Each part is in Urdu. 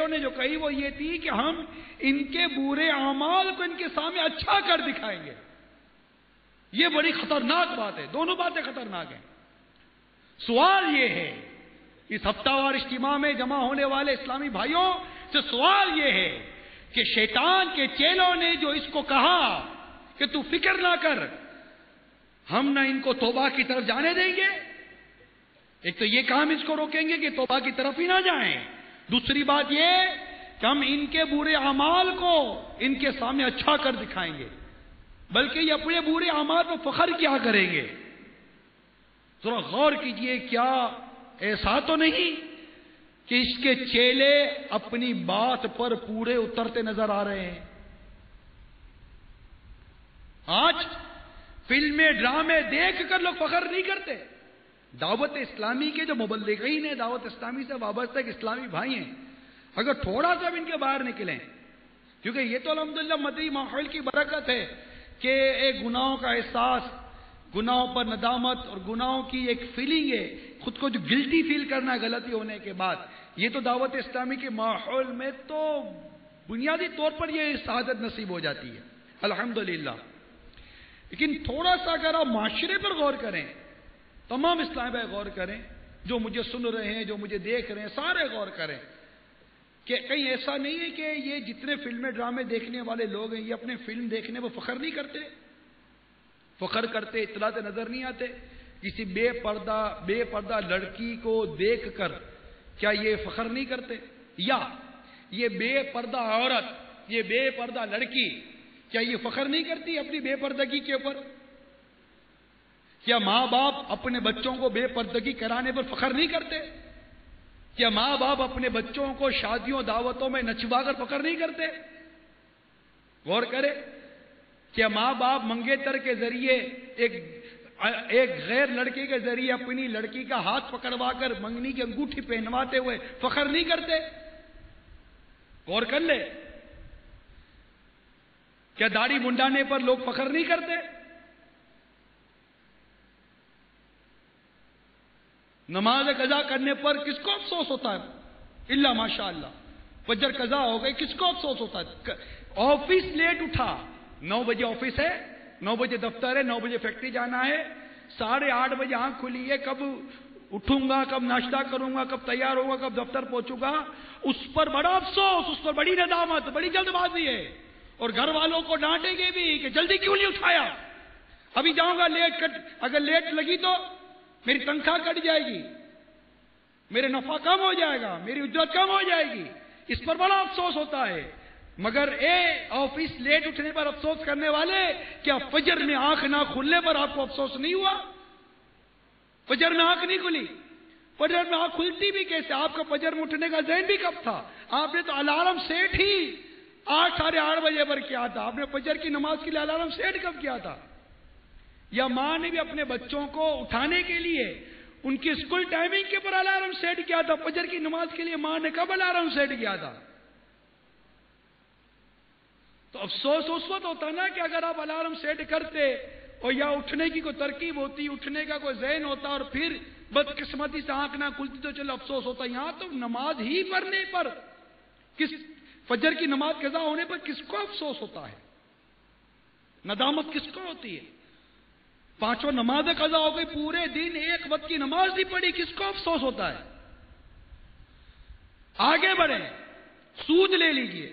چیلوں نے جو کہی وہ یہ تھی کہ ہم ان کے برے اعمال کو ان کے سامنے اچھا کر دکھائیں گے. یہ بڑی خطرناک بات ہے. دونوں باتیں خطرناک ہیں. سوال یہ ہے اس ہفتہ وار اجتماع میں جمع ہونے والے اسلامی بھائیوں سے سوال یہ ہے کہ شیطان کے چیلوں نے جو اس کو کہا کہ تو فکر نہ کر، ہم نہ ان کو توبہ کی طرف جانے دیں گے. ایک تو یہ کام اس کو روکیں گے کہ توبہ کی طرف ہی نہ جائیں. دوسری بات یہ کہ ہم ان کے برے اعمال کو ان کے سامنے اچھا کر دکھائیں گے، بلکہ یہ اپنے برے اعمال پر فخر کیا کریں گے. ذرا غور کیجئے، کیا ایسا تو نہیں کہ اس کے چیلے اپنی بات پر پورے اترتے نظر آ رہے ہیں؟ آج فلمیں ڈرامے دیکھ کر لوگ فخر نہیں کرتے. دعوت اسلامی کے جو مبلغین ہیں، دعوت اسلامی سے وابستہ ایک اسلامی بھائی ہیں، اگر تھوڑا سا بھی ان کے باہر نکلیں، کیونکہ یہ تو الحمدللہ مدنی ماحول کی برکت ہے کہ ایک گناہوں کا احساس، گناہوں پر ندامت اور گناہوں کی ایک فیلنگ ہے، خود کو جو گلٹی فیل کرنا غلطی ہونے کے بعد، یہ تو دعوت اسلامی کے ماحول میں تو بنیادی طور پر یہ سعادت نصیب ہو جاتی ہے الحمدللہ. لیکن تھوڑا سا اگر آپ معاشرے پر غور کریں، تمام اسلام بھائی غور کریں، جو مجھے سن رہے ہیں، جو مجھے دیکھ رہے ہیں، سارے غور کریں کہ کہیں ایسا نہیں ہے کہ یہ جتنے فلمیں ڈرامے دیکھنے والے لوگ ہیں یہ اپنے فلم دیکھنے پر فخر نہیں کرتے، فخر کرتے، اطلاعات نظر نہیں آتے. کسی بے پردہ لڑکی کو دیکھ کر کیا یہ فخر نہیں کرتے؟ یا یہ بے پردہ عورت، یہ بے پردہ لڑکی کیا یہ فخر نہیں کرتی اپنی بے پردگی کے اوپر؟ کیا ماں باپ اپنے بچوں کو بے پردگی کرانے پر فخر نہیں کرتے؟ کیا ماں باپ اپنے بچوں کو شادیوں دعوتوں میں نچوا کر فخر نہیں کرتے؟ غور کرے. کیا ماں باپ منگیتر کے ذریعے ایک غیر لڑکے کے ذریعے اپنی لڑکی کا ہاتھ پکڑوا کر منگنی کی انگوٹھی پہنواتے ہوئے فخر نہیں کرتے؟ غور کر لے. کیا داڑھی منڈانے پر لوگ فخر نہیں کرتے؟ نماز قضا کرنے پر کس کو افسوس ہوتا ہے؟ الا ماشاء اللہ. فجر قضا ہو گئی، کس کو افسوس ہوتا ہے؟ آفس لیٹ اٹھا، 9 بجے آفس ہے، 9 بجے دفتر ہے، 9 بجے فیکٹری جانا ہے، 8:30 بجے آنکھ کھلی ہے، کب اٹھوں گا، کب ناشتہ کروں گا، کب تیار ہوں گا، کب دفتر پہنچوں گا، اس پر بڑا افسوس، اس پر بڑی ندامت، بڑی جلد بازی ہے. اور گھر والوں کو ڈانٹیں گے بھی کہ جلدی کیوں نہیں اٹھایا، ابھی جاؤں گا لیٹ، اگر لیٹ لگی تو میری تنخواہ کٹ جائے گی، میرے نفع کم ہو جائے گا، میری اجرت کم ہو جائے گی. اس پر بڑا افسوس ہوتا ہے. مگر آفس لیٹ اٹھنے پر افسوس کرنے والے، کیا فجر میں آنکھ نہ کھلنے پر آپ کو افسوس نہیں ہوا؟ فجر میں آنکھ نہیں کھلی. فجر میں آنکھ کھلتی بھی کیسے؟ آپ کا فجر میں اٹھنے کا ذہن بھی کب تھا؟ آپ نے تو الارم سیٹ ہی 8 ساڑھے 8 بجے پر کیا تھا. آپ نے فجر کی نماز کے لیے الارم سیٹ کب کیا تھا؟ یا ماں نے بھی اپنے بچوں کو اٹھانے کے لیے ان کی اسکول ٹائمنگ کے پر الارم سیٹ کیا تھا؟ فجر کی نماز کے لیے ماں نے کب الارم سیٹ کیا تھا؟ تو افسوس اس وقت ہوتا نا کہ اگر آپ الارم سیٹ کرتے اور یا اٹھنے کی کوئی ترکیب ہوتی، اٹھنے کا کوئی ذہن ہوتا اور پھر بدقسمتی سے آنکھ نہ کھلتی تو چلو افسوس ہوتا. یہاں تو نماز ہی پڑھنے پر، فجر کی نماز قضا ہونے پر کس کو افسوس ہوتا ہے؟ ندامت کس کو ہوتی ہے؟ 5 نمازیں قضا ہو گئی، پورے دن ایک وقت کی نماز نہیں پڑھی، کس کو افسوس ہوتا ہے؟ آگے بڑھیں، سود لے لیجئے.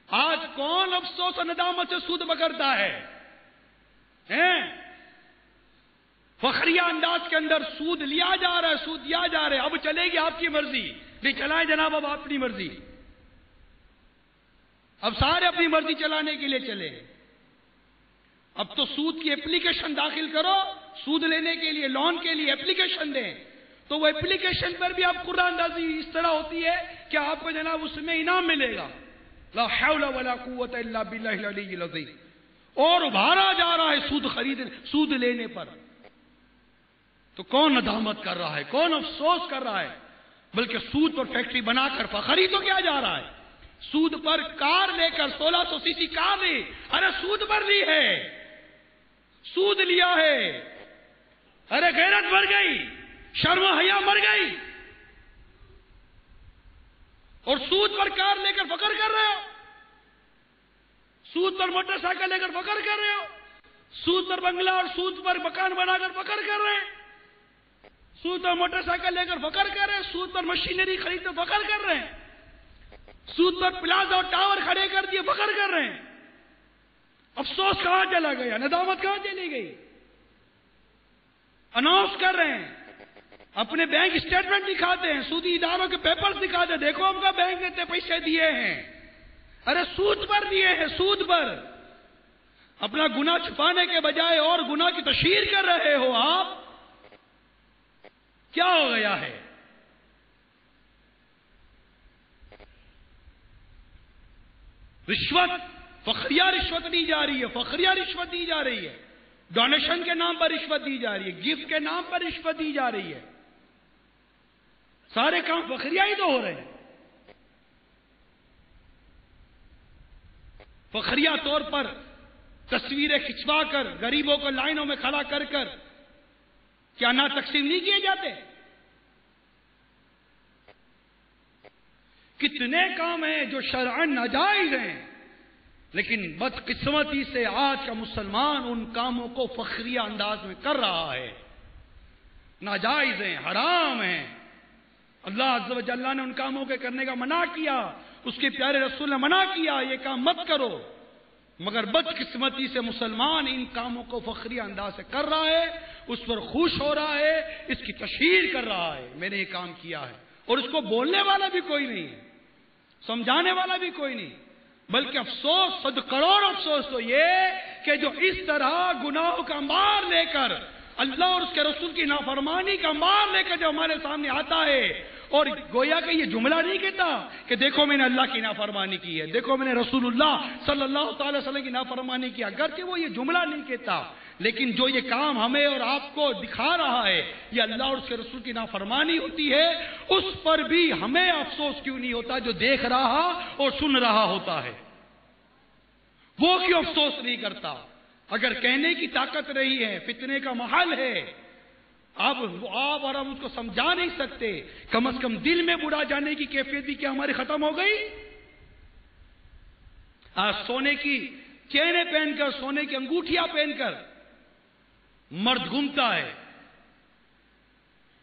آج کون افسوس اور ندامت سے سود پکڑتا ہے؟ فخریہ انداز کے اندر سود لیا جا رہا ہے، سود دیا جا رہا ہے. اب چلے گی آپ کی مرضی، نہیں چلائیں جناب، اب اپنی مرضی. اب سارے اپنی مرضی چلانے کے لیے چلے. اب تو سود کی اپلیکیشن داخل کرو، سود لینے کے لیے، لون کے لیے اپلیکیشن دیں، تو وہ اپلیکیشن پر بھی آپ قرآن اندازی اس طرح ہوتی ہے کہ آپ کو جناب اس میں انعام ملے گا. لا حول ولا قوت الا باللہ العلی العظیم. اور ابھارا جا رہا ہے سود لینے پر. تو کون ندامت کر رہا ہے، کون افسوس کر رہا ہے؟ بلکہ سود پر فیکٹری بنا کر فخری تو کیا جا رہا ہے. سود پر کار لے کر 1600 سی سی کار لی، ارے سود پر لی ہے، سود لیا ہے، ارے غیرت مر گئی، شرم و حیا مر گئی. اور سود پر کار لے کر فخر کر رہے ہو، سود پر موٹر سائیکل لے کر فخر کر رہے ہو، سود پر بنگلہ اور سود پر مکان بنا کر فخر کر رہے ہیں، سود پر موٹر سائیکل لے کر فخر کر رہے ہیں، سود پر مشینری خرید کر فخر کر رہے ہیں، سود پر پلازا اور ٹاور کھڑے کر دیے فخر کر رہے ہیں۔ افسوس کہاں چلا گیا، ندامت کہاں چلی گئی؟ اناؤنس کر رہے ہیں، اپنے بینک اسٹیٹمنٹ دکھاتے ہیں، سودی اداروں کے پیپرز دکھاتے ہیں، دیکھو ہم کا بینک نے اتنے پیسے دیے ہیں۔ ارے سود پر دیے ہیں، سود پر۔ اپنا گناہ چھپانے کے بجائے اور گناہ کی تشہیر کر رہے ہو آپ، کیا ہو گیا ہے؟ رشوت، فخریہ رشوت دی جا رہی ہے، فخریہ رشوت دی جا رہی ہے، ڈونیشن کے نام پر رشوت دی جا رہی ہے، گفٹ کے نام پر رشوت دی جا رہی ہے، سارے کام فخریہ ہی تو ہو رہے ہیں۔ فخریہ طور پر تصویریں کھنچوا کر غریبوں کو لائنوں میں کھڑا کر کر کیا نہ تقسیم نہیں کیے جاتے؟ کتنے کام ہیں جو شرعاً ناجائز ہیں، لیکن بدقسمتی سے آج کا مسلمان ان کاموں کو فخریہ انداز میں کر رہا ہے۔ ناجائز ہیں، حرام ہیں، اللہ عز و جل نے ان کاموں کے کرنے کا منع کیا، اس کے پیارے رسول نے منع کیا یہ کام مت کرو، مگر بدقسمتی سے مسلمان ان کاموں کو فخریہ انداز سے کر رہا ہے، اس پر خوش ہو رہا ہے، اس کی تشہیر کر رہا ہے، میں نے یہ کام کیا ہے، اور اس کو بولنے والا بھی کوئی نہیں ہے، سمجھانے والا بھی کوئی نہیں، بلکہ افسوس، 100 کروڑ افسوس تو یہ کہ جو اس طرح گناہوں کا مار لے کر، اللہ اور اس کے رسول کی نافرمانی کا مار لے کر جو ہمارے سامنے آتا ہے، اور گویا کہ یہ جملہ نہیں کہتا کہ دیکھو میں نے اللہ کی نافرمانی کی ہے، دیکھو میں نے رسول اللہ صلی اللہ تعالی وسلم کی نافرمانی کی، اگرچہ وہ یہ جملہ نہیں کہتا، لیکن جو یہ کام ہمیں اور آپ کو دکھا رہا ہے یہ اللہ اور اس کے رسول کی نافرمانی ہوتی ہے، اس پر بھی ہمیں افسوس کیوں نہیں ہوتا جو دیکھ رہا اور سن رہا ہوتا ہے؟ وہ کیوں افسوس نہیں کرتا؟ اگر کہنے کی طاقت رہی ہے، فتنے کا محل ہے، اب آپ اور ہم اس کو سمجھا نہیں سکتے، کم از کم دل میں بڑا جانے کی کیفیت بھی کیا ہماری ختم ہو گئی؟ آج سونے کی چینیں پہن کر، سونے کی انگوٹھیاں پہن کر مرد گھومتا ہے،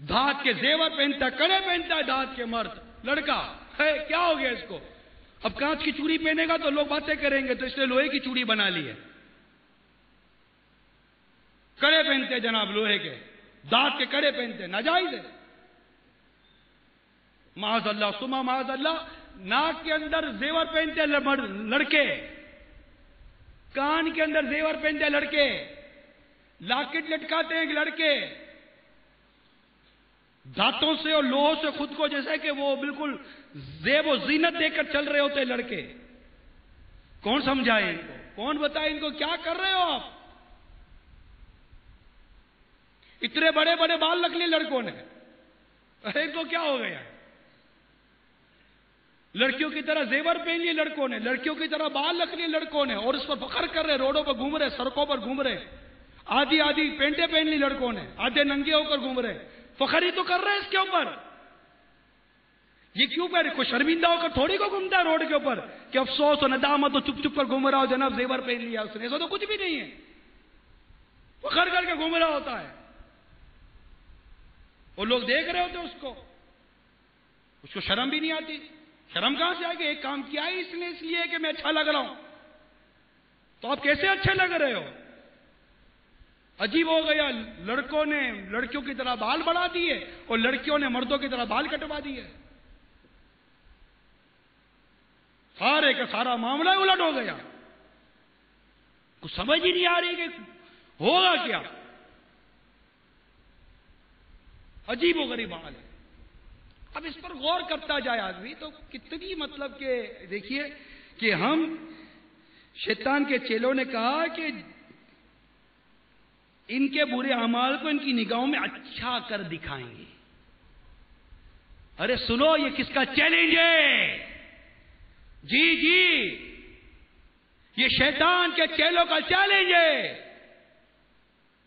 دھات کے زیور پہنتا ہے، کڑے پہنتا ہے دھات کے مرد، لڑکا ہے، کیا ہو گیا اس کو؟ اب کانچ کی چوڑی پہنے گا تو لوگ باتیں کریں گے، تو اس نے لوہے کی چوڑی بنا لی ہے، کڑے پہنتے ہیں جناب، لوہے کے دانت کے کڑے پہنتے ہیں، ناجائز ہے، معاذ اللہ سما معاذ اللہ۔ ناک کے اندر زیور پہنتے ہیں لڑکے، کان کے اندر زیور پہنتے ہیں لڑکے، لاکٹ لٹکاتے ہیں لڑکے، دھاتوں سے اور لوہوں سے خود کو جیسے کہ وہ بالکل زیب و زینت دے کر چل رہے ہوتے ہیں لڑکے۔ کون سمجھائے ان کو؟ کون بتائے ان کو کیا کر رہے ہو آپ؟ اتنے بڑے بڑے بال رکھ لیے لڑکوں نے، ارے ان کو کیا ہو گیا؟ لڑکیوں کی طرح زیور پہن لیے لڑکوں نے، لڑکیوں کی طرح بال رکھ لیے لڑکوں نے، اور اس پر فخر کر رہے، روڈوں پر گھوم رہے، سڑکوں پر گھوم رہے، آدھی آدھی پینٹیں پہن لی لڑکوں نے، آدھے ننگے ہو کر گھوم رہے، فخر ہی تو کر رہے اس کے اوپر۔ یہ کیوں کر رہے؟ کوئی شرمندہ ہو کر تھوڑی کو گھومتا ہے روڈ کے اوپر کہ افسوس و ندامت تو چپ چپ کر گھوم رہا ہو، جناب زیور پہن لیا اس نے، ایسا تو کچھ بھی نہیں ہے، فخر کر کے گھوم رہا ہوتا ہے، اور لوگ دیکھ رہے ہوتے اس کو شرم بھی نہیں آتی۔ شرم کہاں سے آئے گی؟ ایک کام کیا ہے اس لیے کہ میں اچھا لگ رہا ہوں، تو آپ کیسے اچھے لگ رہے ہو؟ عجیب ہو گیا، لڑکوں نے لڑکیوں کی طرح بال بڑھا دیے اور لڑکیوں نے مردوں کی طرح بال کٹوا دیے، سارے کا سارا معاملہ الٹ ہو گیا، کچھ سمجھ ہی نہیں آ رہی کہ ہوگا کیا، عجیب و غریب حال ہے۔ اب اس پر غور کرتا جائے آدمی تو کتنی مطلب کہ دیکھیے کہ ہم شیطان کے چیلوں نے کہا کہ ان کے برے اعمال کو ان کی نگاہوں میں اچھا کر دکھائیں گے۔ ارے سنو، یہ کس کا چیلنج ہے؟ جی یہ شیطان کے چیلوں کا چیلنج ہے،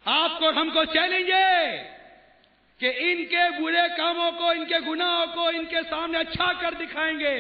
آپ کو ہم کو چیلنج ہے کہ ان کے برے کاموں کو، ان کے گناہوں کو ان کے سامنے اچھا کر دکھائیں گے،